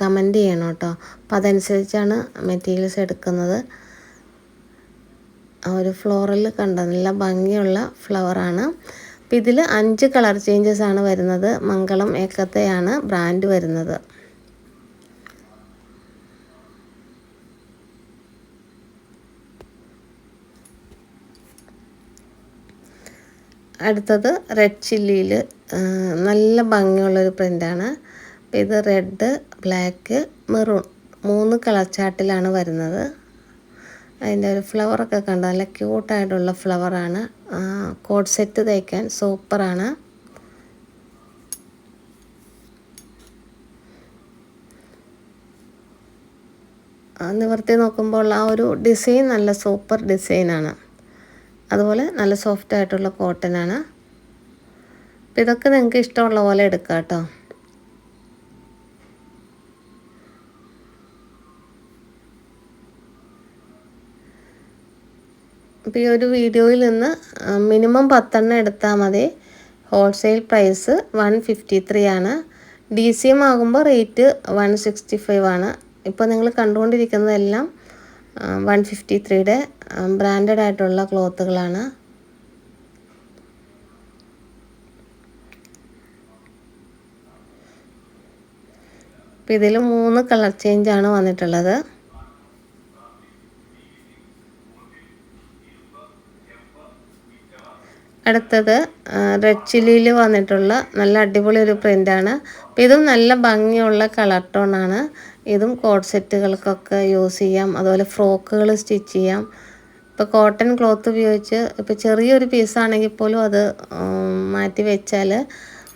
കമൻറ്റ് ചെയ്യണം കേട്ടോ. അപ്പോൾ അതനുസരിച്ചാണ് മെറ്റീരിയൽസ് എടുക്കുന്നത്. ആ ഒരു ഫ്ലോറൽ കണ്ട നല്ല ഭംഗിയുള്ള ഫ്ലവറാണ്. അപ്പോൾ ഇതിൽ 5 കളർ ചേഞ്ചസ് ആണ് വരുന്നത്. മംഗളം ഏക്കത്തെയാണ് ബ്രാൻഡ് വരുന്നത്. അടുത്തത് റെഡ് ചില്ലിയിൽ നല്ല ഭംഗിയുള്ളൊരു പ്രിൻ്റാണ്. അപ്പോൾ ഇത് റെഡ്, ബ്ലാക്ക്, മെറൂൺ 3 കളർ ചാർട്ടിലാണ് വരുന്നത്. അതിൻ്റെ ഒരു ഫ്ലവറൊക്കെ കണ്ട നല്ല ക്യൂട്ടായിട്ടുള്ള ഫ്ലവറാണ്. കോഡ് സെറ്റ് തയ്ക്കാൻ സൂപ്പറാണ്. നിവർത്തി നോക്കുമ്പോൾ ആ ഒരു ഡിസൈൻ നല്ല സൂപ്പർ ഡിസൈനാണ്. അതുപോലെ നല്ല സോഫ്റ്റ് ആയിട്ടുള്ള കോട്ടനാണ്. അപ്പോൾ ഇതൊക്കെ നിങ്ങൾക്ക് ഇഷ്ടമുള്ള പോലെ എടുക്കാം കേട്ടോ. അപ്പോൾ ഈ ഒരു വീഡിയോയിൽ നിന്ന് മിനിമം 10 എണ്ണം എടുത്താൽ മതി. ഹോൾസെയിൽ പ്രൈസ് 153 ആണ്. DCM ആകുമ്പോൾ റേറ്റ് 165 ആണ്. ഇപ്പോൾ നിങ്ങൾ കണ്ടുകൊണ്ടിരിക്കുന്നതെല്ലാം 153യുടെ ബ്രാൻഡഡ് ആയിട്ടുള്ള ക്ലോത്തുകളാണ്. അപ്പോൾ ഇതിൽ 3 കളർ ചേഞ്ചാണ് വന്നിട്ടുള്ളത്. അടുത്തത് റെഡ് ചില്ലിയിൽ വന്നിട്ടുള്ള നല്ല അടിപൊളി ഒരു പ്രിൻ്റാണ്. അപ്പോൾ ഇതും നല്ല ഭംഗിയുള്ള കളർ ടോണാണ്. ഇതും കോഡ് സെറ്റുകൾക്കൊക്കെ യൂസ് ചെയ്യാം. അതുപോലെ ഫ്രോക്കുകൾ സ്റ്റിച്ച് ചെയ്യാം. ഇപ്പോൾ കോട്ടൺ ക്ലോത്ത് ഉപയോഗിച്ച് ഇപ്പോൾ ചെറിയൊരു പീസാണെങ്കിൽ പോലും അത് മാറ്റി വെച്ചാൽ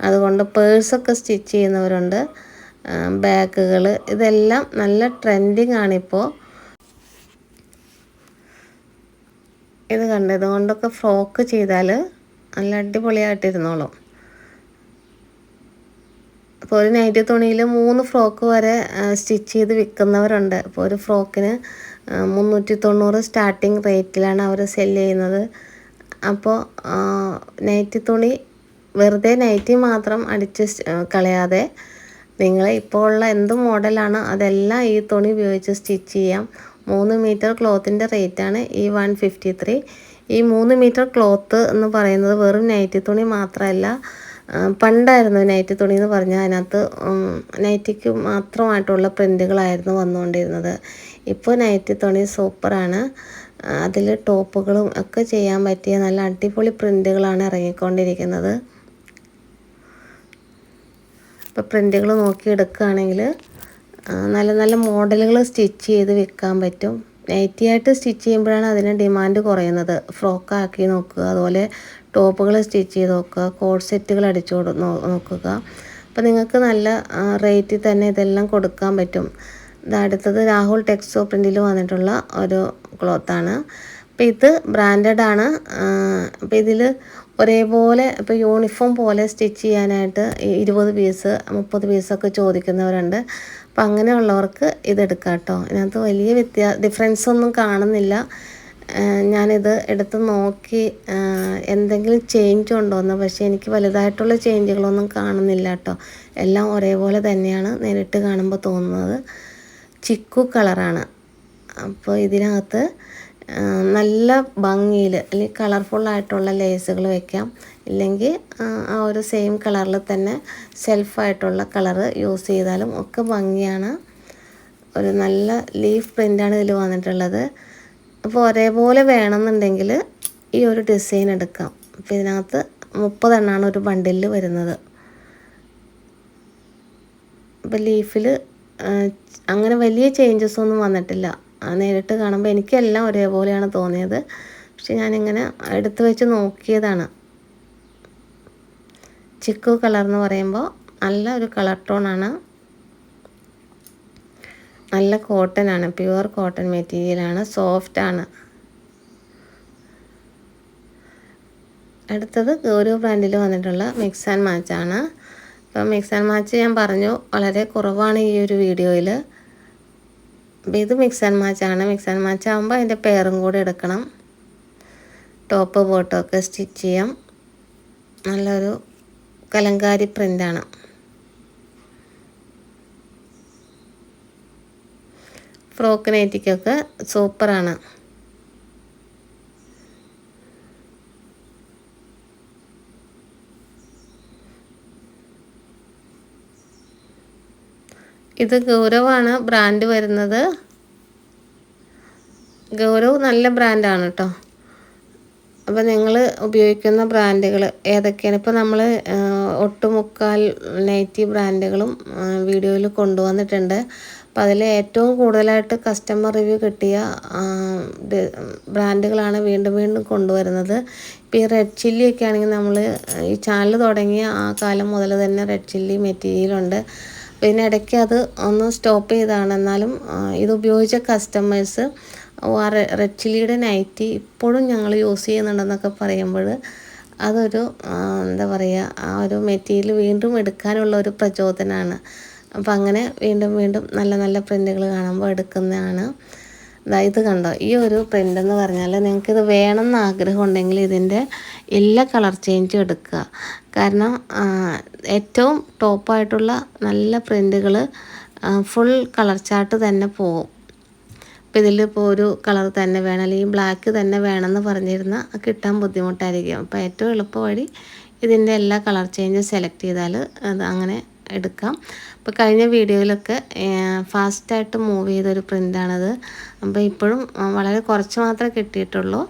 അതുകൊണ്ട് പേഴ്സൊക്കെ സ്റ്റിച്ച് ചെയ്യുന്നവരുണ്ട്. ബാഗുകൾ ഇതെല്ലാം നല്ല ട്രെൻഡിങ് ആണിപ്പോൾ. ഇത് കണ്ട് ഇതുകൊണ്ടൊക്കെ ഫ്രോക്ക് ചെയ്താൽ നല്ല അടിപൊളിയായിട്ടിരുന്നോളും. അപ്പോൾ ഒരു നൈറ്റി തുണിയിൽ 3 ഫ്രോക്ക് വരെ സ്റ്റിച്ച് ചെയ്ത് വിൽക്കുന്നവരുണ്ട്. അപ്പോൾ ഒരു ഫ്രോക്കിന് 390 സ്റ്റാർട്ടിങ് റേറ്റിലാണ് അവർ സെല്ല് ചെയ്യുന്നത്. അപ്പോൾ നൈറ്റി തുണി വെറുതെ നൈറ്റി മാത്രം അടിച്ച് കളയാതെ നിങ്ങൾ ഇപ്പോൾ ഉള്ള എന്ത് മോഡലാണ് അതെല്ലാം ഈ തുണി ഉപയോഗിച്ച് സ്റ്റിച്ച് ചെയ്യാം. 3 മീറ്റർ ക്ലോത്തിൻ്റെ റേറ്റാണ് ഈ 153. ഈ 3 മീറ്റർ ക്ലോത്ത് എന്ന് പറയുന്നത് വെറും നൈറ്റി തുണി മാത്രമല്ല. പണ്ടായിരുന്നു നൈറ്റി തുണി എന്ന് പറഞ്ഞാൽ അതിനകത്ത് നൈറ്റിക്ക് മാത്രമായിട്ടുള്ള പ്രിൻറ്റുകളായിരുന്നു വന്നുകൊണ്ടിരുന്നത്. ഇപ്പോൾ നൈറ്റി തുണി സൂപ്പറാണ്. അതിൽ ടോപ്പുകളും ഒക്കെ ചെയ്യാൻ പറ്റിയ നല്ല അടിപൊളി പ്രിൻറ്റുകളാണ് ഇറങ്ങിക്കൊണ്ടിരിക്കുന്നത്. ഇപ്പോൾ പ്രിൻറ്റുകൾ നോക്കി എടുക്കുകയാണെങ്കിൽ നല്ല നല്ല മോഡലുകൾ സ്റ്റിച്ച് ചെയ്ത് വിൽക്കാൻ പറ്റും. നൈറ്റി ആയിട്ട് സ്റ്റിച്ച് ചെയ്യുമ്പോഴാണ് അതിന് ഡിമാൻഡ് കുറയുന്നത്. ഫ്രോക്കാക്കി നോക്കുക, അതുപോലെ ടോപ്പുകൾ സ്റ്റിച്ച് ചെയ്ത് നോക്കുക, കോഡ് സെറ്റുകൾ അടിച്ചു നോക്കുക. അപ്പോൾ നിങ്ങൾക്ക് നല്ല റേറ്റിൽ തന്നെ ഇതെല്ലാം കൊടുക്കാൻ പറ്റും. അടുത്തത് രാഹുൽ ടെക്സ്റ്റോ പ്രിൻറ്റിൽ വന്നിട്ടുള്ള ഒരു ക്ലോത്താണ്. അപ്പോൾ ഇത് ബ്രാൻഡഡ് ആണ്. അപ്പോൾ ഇതിൽ ഒരേപോലെ ഇപ്പോൾ യൂണിഫോം പോലെ സ്റ്റിച്ച് ചെയ്യാനായിട്ട് 20 പീസ് 30 പീസൊക്കെ ചോദിക്കുന്നവരുണ്ട്. അപ്പോൾ അങ്ങനെയുള്ളവർക്ക് ഇതെടുക്കാം കേട്ടോ. ഇതിനകത്ത് വലിയ ഡിഫറൻസ് ഒന്നും കാണുന്നില്ല. ഞാനിത് എടുത്ത് നോക്കി എന്തെങ്കിലും ചേഞ്ച് ഉണ്ടോയെന്ന്. പക്ഷേ എനിക്ക് വലുതായിട്ടുള്ള ചേഞ്ചുകളൊന്നും കാണുന്നില്ല കേട്ടോ. എല്ലാം ഒരേപോലെ തന്നെയാണ് നേരിട്ട് കാണുമ്പോൾ തോന്നുന്നത്. ചിക്കു കളറാണ്. അപ്പോൾ ഇതിനകത്ത് നല്ല ഭംഗിയിൽ അല്ലെങ്കിൽ കളർഫുള്ളായിട്ടുള്ള ലേസുകൾ വയ്ക്കാം. ഇല്ലെങ്കിൽ ആ ഒരു സെയിം കളറിൽ തന്നെ സെൽഫായിട്ടുള്ള കളറ് യൂസ് ചെയ്താലും ഒക്കെ ഭംഗിയാണ്. ഒരു നല്ല ലീഫ് പ്രിൻ്റാണ് ഇതിൽ വന്നിട്ടുള്ളത്. അപ്പോൾ ഒരേപോലെ വേണമെന്നുണ്ടെങ്കിൽ ഈ ഒരു ഡിസൈൻ എടുക്കാം. അപ്പോൾ ഇതിനകത്ത് 30 എണ്ണമാണ് ഒരു ബണ്ടിലിൽ വരുന്നത്. അപ്പോൾ ലീഫിൽ അങ്ങനെ വലിയ ചേഞ്ചസ് ഒന്നും വന്നിട്ടില്ല. നേരിട്ട് കാണുമ്പോൾ എനിക്കെല്ലാം ഒരേപോലെയാണ് തോന്നിയത്. പക്ഷെ ഞാനിങ്ങനെ എടുത്ത് വെച്ച് നോക്കിയതാണ്. ചിക്കു കളർ എന്ന് പറയുമ്പോൾ നല്ല ഒരു കളർ ടോണാണ്. നല്ല കോട്ടനാണ്, പ്യുവർ കോട്ടൺ മെറ്റീരിയലാണ്, സോഫ്റ്റാണ്. അടുത്തത് ഗൗരവ് ബ്രാൻഡിൽ വന്നിട്ടുള്ള മിക്സ് ആൻഡ് മാച്ചാണ്. അപ്പോൾ മിക്സ് ആൻഡ് മാച്ച് ഞാൻ പറഞ്ഞു വളരെ കുറവാണ് ഈ ഒരു വീഡിയോയിൽ. അപ്പോൾ ഇത് മിക്സ് ആൻഡ് മാച്ചാണ്. മിക്സ് ആൻഡ് മാച്ച് ആകുമ്പോൾ അതിൻ്റെ പെയറും കൂടെ എടുക്കണം. ടോപ്പ് ബോട്ടമൊക്കെ സ്റ്റിച്ച് ചെയ്യാം. നല്ലൊരു കലങ്കാരി പ്രിൻ്റാണ്. ഫ്രോക്ക് നൈറ്റിക്കൊക്കെ സൂപ്പറാണ്. ഇത് ഗൗരവാണ് ബ്രാൻഡ് വരുന്നത്. ഗൗരവ് നല്ല ബ്രാൻഡാണ് കേട്ടോ. അപ്പോൾ നിങ്ങൾ ഉപയോഗിക്കുന്ന ബ്രാൻഡുകൾ ഏതൊക്കെയാണ്? ഇപ്പോൾ നമ്മൾ ഒട്ടുമുക്കാൽ നൈറ്റി ബ്രാൻഡുകളും വീഡിയോയിൽ കൊണ്ടുവന്നിട്ടുണ്ട്. അപ്പോൾ അതിൽ ഏറ്റവും കൂടുതലായിട്ട് കസ്റ്റമർ റിവ്യൂ കിട്ടിയ ബ്രാൻഡുകളാണ് വീണ്ടും വീണ്ടും കൊണ്ടുവരുന്നത്. ഇപ്പോൾ ഈ റെഡ് ചില്ലിയൊക്കെ ആണെങ്കിൽ നമ്മൾ ഈ ചാനൽ തുടങ്ങിയ ആ കാലം മുതൽ തന്നെ റെഡ് ചില്ലി മെറ്റീരിയലുണ്ട്. പിന്നെ ഇടയ്ക്ക് അത് ഒന്ന് സ്റ്റോപ്പ് ചെയ്തതാണ്. എന്നാലും ഇത് ഉപയോഗിച്ച കസ്റ്റമേഴ്സ് ആ റെഡ് ചില്ലിയുടെ നൈറ്റി ഇപ്പോഴും ഞങ്ങൾ യൂസ് ചെയ്യുന്നുണ്ടെന്നൊക്കെ പറയുമ്പോൾ അതൊരു എന്താ പറയുക, ആ ഒരു മെറ്റീരിയൽ വീണ്ടും എടുക്കാനുള്ള ഒരു പ്രചോദനമാണ്. അപ്പോൾ അങ്ങനെ വീണ്ടും വീണ്ടും നല്ല നല്ല പ്രിൻ്റുകൾ കാണുമ്പോൾ എടുക്കുന്നതാണ്. ഇത് കണ്ടോ, ഈ ഒരു പ്രിൻ്റ് എന്ന് പറഞ്ഞാൽ നിങ്ങൾക്കിത് വേണമെന്ന് ആഗ്രഹം ഉണ്ടെങ്കിൽ ഇതിൻ്റെ എല്ലാ കളർ ചേഞ്ചും എടുക്കുക. കാരണം ഏറ്റവും ടോപ്പായിട്ടുള്ള നല്ല പ്രിൻ്റുകൾ ഫുൾ കളർ ചാർട്ട് തന്നെ പോകും. അപ്പോൾ ഇതിലിപ്പോൾ ഒരു കളർ തന്നെ വേണം, അല്ലെങ്കിൽ ബ്ലാക്ക് തന്നെ വേണമെന്ന് പറഞ്ഞിരുന്നാൽ കിട്ടാൻ ബുദ്ധിമുട്ടായിരിക്കും. അപ്പോൾ ഏറ്റവും എളുപ്പ വഴി ഇതിൻ്റെ എല്ലാ കളർ ചേഞ്ചും സെലക്ട് ചെയ്താൽ അത് അങ്ങനെ എടുക്കാം. അപ്പോൾ കഴിഞ്ഞ വീഡിയോയിലൊക്കെ ഫാസ്റ്റായിട്ട് മൂവ് ചെയ്തൊരു പ്രിൻ്റാണത്. അപ്പോൾ ഇപ്പോഴും വളരെ കുറച്ച് മാത്രമേ കിട്ടിയിട്ടുള്ളൂ.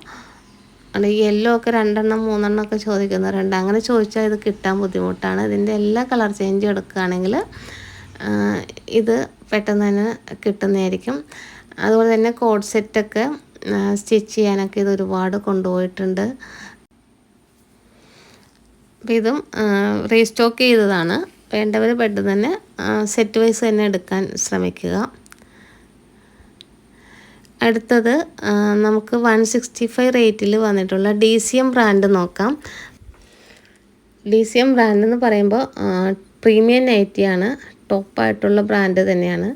അത് യെല്ലോ ഒക്കെ 2 എണ്ണം 3 എണ്ണം ഒക്കെ ചോദിക്കുന്നവരുണ്ട്. അങ്ങനെ ചോദിച്ചാൽ ഇത് കിട്ടാൻ ബുദ്ധിമുട്ടാണ്. ഇതിൻ്റെ എല്ലാ കളർ ചേഞ്ചും എടുക്കുകയാണെങ്കിൽ ഇത് പെട്ടെന്ന് തന്നെ കിട്ടുന്നതായിരിക്കും. അതുപോലെ തന്നെ കോഡ് സെറ്റൊക്കെ സ്റ്റിച്ച് ചെയ്യാനൊക്കെ ഇത് ഒരുപാട് കൊണ്ടുപോയിട്ടുണ്ട്. അപ്പോൾ ഇതും റീസ്റ്റോക്ക് ചെയ്തതാണ്. വേണ്ടവർ പെട്ടെന്ന് തന്നെ സെറ്റ് വൈസ് തന്നെ എടുക്കാൻ ശ്രമിക്കുക. അടുത്തത് നമുക്ക് 165 റേറ്റിൽ വന്നിട്ടുള്ള DCM ബ്രാൻഡ് നോക്കാം. DCM ബ്രാൻഡ് എന്ന് പറയുമ്പോൾ പ്രീമിയം നൈറ്റിയാണ്, ടോപ്പായിട്ടുള്ള ബ്രാൻഡ് തന്നെയാണ്,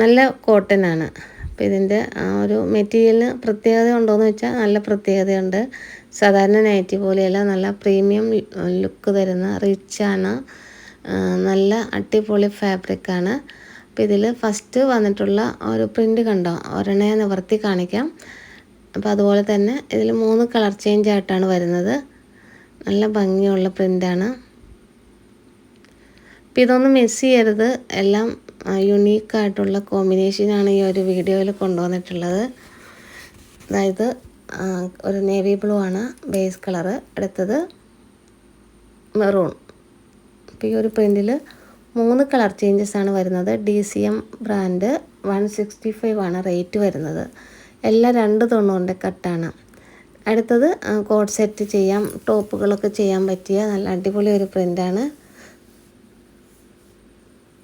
നല്ല കോട്ടനാണ്. അപ്പോൾ ഇതിൻ്റെ ഒരു മെറ്റീരിയലിന് പ്രത്യേകത ഉണ്ടോയെന്ന് വെച്ചാൽ നല്ല പ്രത്യേകതയുണ്ട്. സാധാരണ നൈറ്റി പോലെയല്ല, നല്ല പ്രീമിയം ലുക്ക് തരുന്ന റിച്ചാണ്, നല്ല അടിപൊളി ഫാബ്രിക്കാണ്. അപ്പോൾ ഇതിൽ ഫസ്റ്റ് വന്നിട്ടുള്ള ഒരു പ്രിൻ്റ് കണ്ടോ, ഒരെണ്ണയെ നിവർത്തി കാണിക്കാം. അപ്പോൾ അതുപോലെ തന്നെ ഇതിൽ 3 കളർ ചേഞ്ച് ആയിട്ടാണ് വരുന്നത്. നല്ല ഭംഗിയുള്ള പ്രിൻ്റാണ്. അപ്പോൾ ഇതൊന്നും മിസ് ചെയ്യരുത്, എല്ലാം യുണീക്കായിട്ടുള്ള കോമ്പിനേഷനാണ് ഈ ഒരു വീഡിയോയിൽ കൊണ്ടുവന്നിട്ടുള്ളത്. അതായത് ഒരു നേവി ബ്ലൂ ആണ് ബേസ് കളറ്, അടുത്തത് മെറൂൺ. അപ്പോൾ ഈ ഒരു പ്രിൻറ്റിൽ 3 കളർ ചേഞ്ചസ് ആണ് വരുന്നത്. DCM ബ്രാൻഡ് 165 ആണ് റേറ്റ് വരുന്നത്. എല്ലാം 290 കട്ടാണ്. അടുത്തത് കോഡ് സെറ്റ് ചെയ്യാം, ടോപ്പുകളൊക്കെ ചെയ്യാൻ പറ്റിയ നല്ല അടിപൊളി ഒരു പ്രിൻ്റാണ്.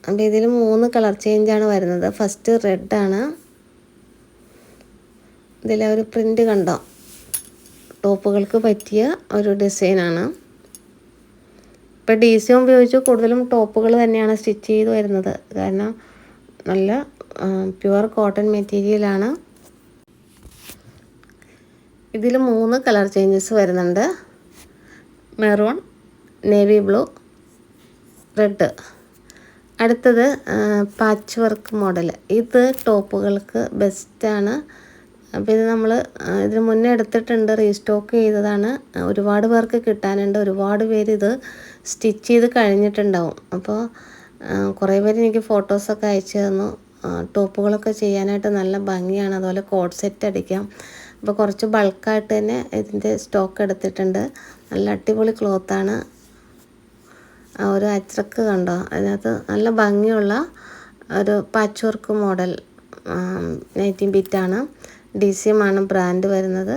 അപ്പോൾ ഇതിൽ 3 കളർ ചേഞ്ചാണ് വരുന്നത്. ഫസ്റ്റ് റെഡാണ്, ഇതിലെ ഒരു പ്രിൻ്റ് കണ്ടോ, ടോപ്പുകൾക്ക് പറ്റിയ ഒരു ഡിസൈനാണ്. ഇപ്പോൾ DCM ഉപയോഗിച്ച് കൂടുതലും ടോപ്പുകൾ തന്നെയാണ് സ്റ്റിച്ച് ചെയ്ത് വരുന്നത്, കാരണം നല്ല പ്യുവർ കോട്ടൺ മെറ്റീരിയലാണ്. ഇതിൽ 3 കളർ ചേഞ്ചസ് വരുന്നുണ്ട്, മെറൂൺ, നേവി ബ്ലൂ, റെഡ്. അടുത്തത് പാച്ച് വർക്ക് മോഡൽ. ഇത് ടോപ്പുകൾക്ക് ബെസ്റ്റാണ്. അപ്പോൾ ഇത് നമ്മൾ ഇതിന് മുന്നേ എടുത്തിട്ടുണ്ട്, റീസ്റ്റോക്ക് ചെയ്തതാണ്. ഒരുപാട് പേർക്ക് കിട്ടാനുണ്ട്, ഒരുപാട് പേര് ഇത് സ്റ്റിച്ച് ചെയ്ത് കഴിഞ്ഞിട്ടുണ്ടാവും. അപ്പോൾ കുറേ പേര് എനിക്ക് ഫോട്ടോസൊക്കെ അയച്ചു തന്നു. ടോപ്പുകളൊക്കെ ചെയ്യാനായിട്ട് നല്ല ഭംഗിയാണ്, അതുപോലെ കോഡ് സെറ്റ് അടിക്കാം. അപ്പോൾ കുറച്ച് ബൾക്കായിട്ട് തന്നെ ഇതിൻ്റെ സ്റ്റോക്ക് എടുത്തിട്ടുണ്ട്. നല്ല അടിപൊളി ക്ലോത്താണ്. ആ ഒരു അച്ചറക്ക് കണ്ടോ, അതിനകത്ത് നല്ല ഭംഗിയുള്ള ഒരു പാച്ച് വർക്ക് മോഡൽ നൈറ്റി ബിറ്റാണ്. DCM ആണ് ബ്രാൻഡ് വരുന്നത്.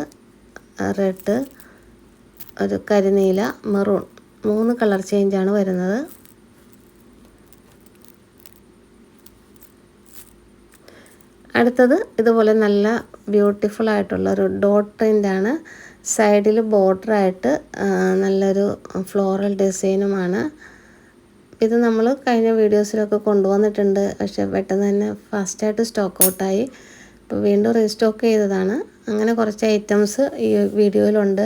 റെഡ്, ഒരു കരിനീല, മെറൂൺ, 3 കളർ ചേഞ്ചാണ് വരുന്നത്. അടുത്തത് ഇതുപോലെ നല്ല ബ്യൂട്ടിഫുൾ ആയിട്ടുള്ള ഒരു ഡോട്ട് പ്രിൻ്റാണ്. സൈഡിൽ ബോർഡറായിട്ട് നല്ലൊരു ഫ്ലോറൽ ഡിസൈനുമാണ്. ഇത് നമ്മൾ കഴിഞ്ഞ വീഡിയോസിലൊക്കെ കൊണ്ടുവന്നിട്ടുണ്ട്, പക്ഷേ പെട്ടെന്ന് തന്നെ ഫാസ്റ്റായിട്ട് സ്റ്റോക്ക് ഔട്ടായി. ഇപ്പോൾ വീണ്ടും റീസ്റ്റോക്ക് ചെയ്തതാണ്. അങ്ങനെ കുറച്ച് ഐറ്റംസ് ഈ വീഡിയോയിലുണ്ട്.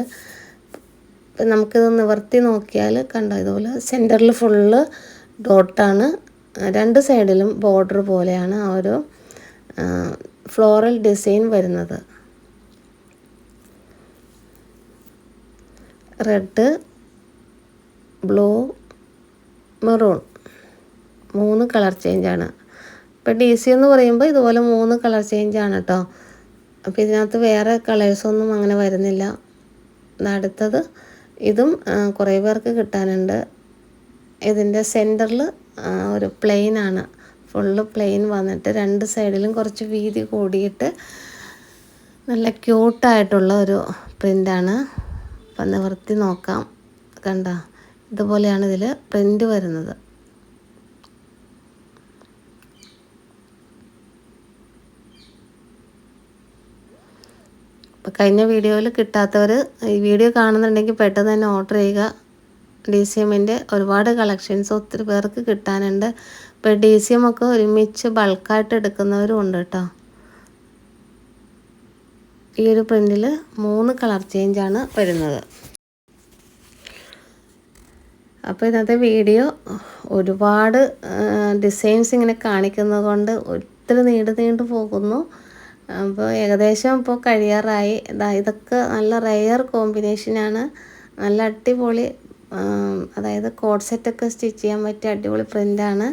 ഇപ്പം നമുക്കിത് നിവർത്തി നോക്കിയാൽ കണ്ടോ, ഇതുപോലെ സെൻറ്ററിൽ ഫുള്ള് ഡോട്ടാണ്, 2 സൈഡിലും ബോർഡർ പോലെയാണ് ആ ഒരു ഫ്ലോറൽ ഡിസൈൻ വരുന്നത്. റെഡ്, ബ്ലൂ, മെറൂൺ, 3 കളർ ചേഞ്ചാണ്. ഇപ്പോൾ DC എന്ന് പറയുമ്പോൾ ഇതുപോലെ 3 കളർ ചേഞ്ചാണ് കേട്ടോ. അപ്പോൾ ഇതിനകത്ത് വേറെ കളേഴ്സൊന്നും അങ്ങനെ വരുന്നില്ല. അടുത്തത് ഇതും കുറേ പേർക്ക് കിട്ടാനുണ്ട്. ഇതിൻ്റെ സെൻറ്ററിൽ ഒരു പ്ലെയിനാണ്, ഫുള്ള് പ്ലെയിൻ വന്നിട്ട് 2 സൈഡിലും കുറച്ച് വീതി കൂടിയിട്ട് നല്ല ക്യൂട്ടായിട്ടുള്ള ഒരു പ്രിൻ്റാണ്. അപ്പം നിവർത്തി നോക്കാം, കണ്ട ഇതുപോലെയാണ് ഇതിൽ പ്രിൻ്റ് വരുന്നത്. അപ്പോൾ കഴിഞ്ഞ വീഡിയോയിൽ കിട്ടാത്തവർ ഈ വീഡിയോ കാണുന്നുണ്ടെങ്കിൽ പെട്ടെന്ന് തന്നെ ഓർഡർ ചെയ്യുക. DCMൻ്റെ ഒരുപാട് കളക്ഷൻസ് ഒത്തിരി പേർക്ക് കിട്ടാനുണ്ട്. ഇപ്പോൾ DCM ഒക്കെ ഒരുമിച്ച് ബൾക്കായിട്ട് എടുക്കുന്നവരും ഉണ്ട് കേട്ടോ. ഈ ഒരു പ്രിൻറ്റിൽ 3 കളർ ചേഞ്ചാണ് വരുന്നത്. അപ്പോൾ ഇന്നത്തെ വീഡിയോ ഒരുപാട് ഡിസൈൻസ് ഇങ്ങനെ കാണിക്കുന്നത് കൊണ്ട് ഒത്തിരി നീണ്ടു പോകുന്നു. അപ്പോൾ ഏകദേശം ഇപ്പോൾ കഴിയാറായി. ഇതൊക്കെ നല്ല റെയർ കോമ്പിനേഷനാണ്, നല്ല അടിപൊളി, അതായത് കോഡ് സെറ്റൊക്കെ സ്റ്റിച്ച് ചെയ്യാൻ പറ്റിയ അടിപൊളി പ്രിൻ്റാണ്.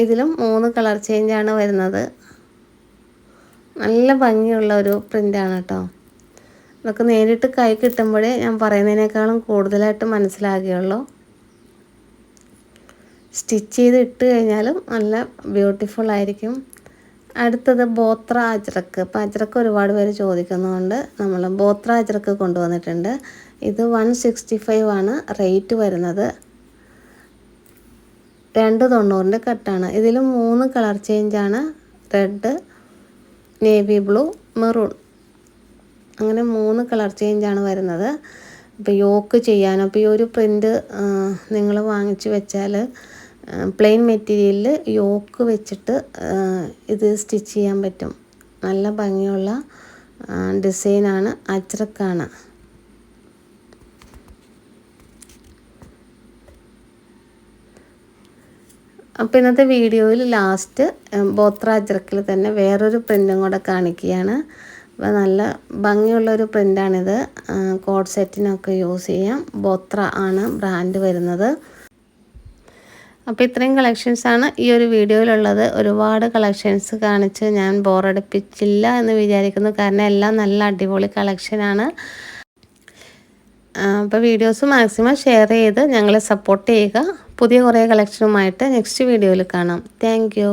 ഇതിലും 3 കളർ ചേഞ്ചാണ് വരുന്നത്. നല്ല ഭംഗിയുള്ള ഒരു പ്രിൻ്റാണ് കേട്ടോ. ഇതൊക്കെ നേരിട്ട് കൈ കിട്ടുമ്പോഴേ ഞാൻ പറയുന്നതിനേക്കാളും കൂടുതലായിട്ട് മനസ്സിലാകുകയുള്ളൂ. സ്റ്റിച്ച് ചെയ്ത് ഇട്ട് കഴിഞ്ഞാലും നല്ല ബ്യൂട്ടിഫുൾ ആയിരിക്കും. അടുത്തത് ബോത്ര അജ്രക്ക്. അപ്പോൾ അജ്രക്ക് ഒരുപാട് പേര് ചോദിക്കുന്നതുകൊണ്ട് നമ്മൾ ബോത്ര അജ്രക്ക് കൊണ്ടുവന്നിട്ടുണ്ട്. ഇത് 165 ആണ് റേറ്റ് വരുന്നത്. 290 കട്ടാണ്. ഇതിൽ 3 കളർ ചേഞ്ചാണ്, റെഡ്, നേവി ബ്ലൂ, മെറൂൺ, അങ്ങനെ 3 കളർ ചേഞ്ചാണ് വരുന്നത്. ഇപ്പോൾ യോക്ക് ചെയ്യാനോ, ഇപ്പോൾ ഈ ഒരു പ്രിൻ്റ് നിങ്ങൾ വാങ്ങിച്ച് വെച്ചാൽ പ്ലെയിൻ മെറ്റീരിയലിൽ യോക്ക് വെച്ചിട്ട് ഇത് സ്റ്റിച്ച് ചെയ്യാൻ പറ്റും. നല്ല ഭംഗിയുള്ള ഡിസൈനാണ്, അജ്രക്കാണ്. അപ്പോൾ ഇന്നത്തെ വീഡിയോയിൽ ലാസ്റ്റ് ബോത്ര അജ്രക്കിൽ തന്നെ വേറൊരു പ്രിൻറ്റും കൂടെ കാണിക്കുകയാണ്. അപ്പോൾ നല്ല ഭംഗിയുള്ളൊരു പ്രിൻ്റാണിത്. കോഡ് സെറ്റിനൊക്കെ യൂസ് ചെയ്യാം. ബോത്ര ആണ് ബ്രാൻഡ് വരുന്നത്. അപ്പോൾ ഇത്രയും കളക്ഷൻസാണ് ഈ ഒരു വീഡിയോയിലുള്ളത്. ഒരുപാട് കളക്ഷൻസ് കാണിച്ച് ഞാൻ ബോറടിപ്പിച്ചില്ല എന്ന് വിചാരിക്കുന്നു. കാരണം എല്ലാം നല്ല അടിപൊളി കളക്ഷനാണ്. അപ്പോൾ വീഡിയോസ് മാക്സിമം ഷെയർ ചെയ്ത് ഞങ്ങളെ സപ്പോർട്ട് ചെയ്യുക. പുതിയ കുറേ കളക്ഷനുമായിട്ട് നെക്സ്റ്റ് വീഡിയോയിൽ കാണാം. Thank you.